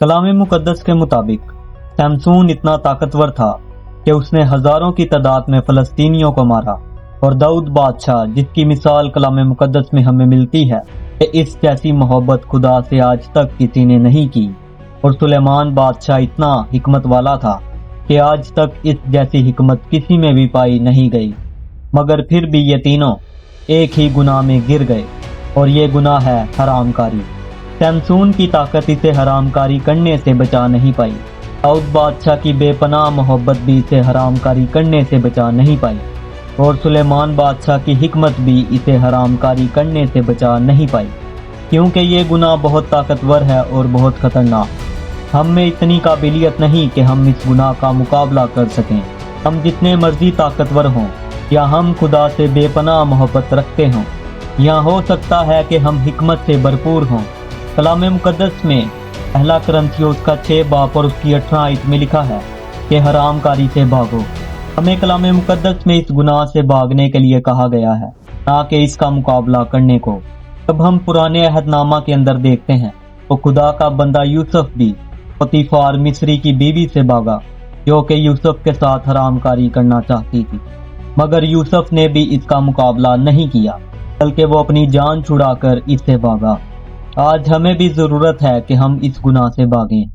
कलाम मुकद्दस के मुताबिक सैमसून इतना ताकतवर था कि उसने हजारों की तादाद में फलस्तीनियों को मारा, और दाऊद बादशाह, जिसकी मिसाल कलाम मुकद्दस में हमें मिलती है कि इस जैसी मोहब्बत खुदा से आज तक किसी ने नहीं की, और सुलेमान बादशाह इतना हिकमत वाला था कि आज तक इस जैसी हिकमत किसी में भी पाई नहीं गई, मगर फिर भी ये तीनों एक ही गुनाह में गिर गए, और ये गुनाह है हरामकारी। सैमसून की ताकत इसे हरामकारी करने से बचा नहीं पाई। दाऊद बादशाह की बेपनाह मोहब्बत भी इसे हरामकारी करने से बचा नहीं पाई, और सुलेमान बादशाह की हिकमत भी इसे हरामकारी करने से बचा नहीं पाई, क्योंकि ये गुनाह बहुत ताकतवर है और बहुत खतरनाक। हम में इतनी काबिलियत नहीं कि हम इस गुनाह का मुकाबला कर सकें। हम जितने मर्जी ताकतवर हों, या हम खुदा से बेपनाह मोहब्बत रखते हों, या हो सकता है कि हम हिकमत से भरपूर हों। कलाम मुकद्दस में पहला कुरिन्थियों का 6 बाब और उसकी 18 आयत में लिखा है कि हरामकारी से भागो। हमें कलाम मुकद्दस में इस गुनाह से भागने के लिए कहा गया है, ना कि इसका मुकाबला करने को। जब हम पुराने अहदनामा के अंदर देखते हैं तो खुदा का बंदा यूसुफ भी पोतीफार मिस्री की बीवी से भागा, जो कि यूसुफ के साथ हरामकारी करना चाहती थी, मगर यूसुफ ने भी इसका मुकाबला नहीं किया, बल्कि वो अपनी जान छुड़ाकर इससे भागा। आज हमें भी जरूरत है कि हम इस गुनाह से भागें।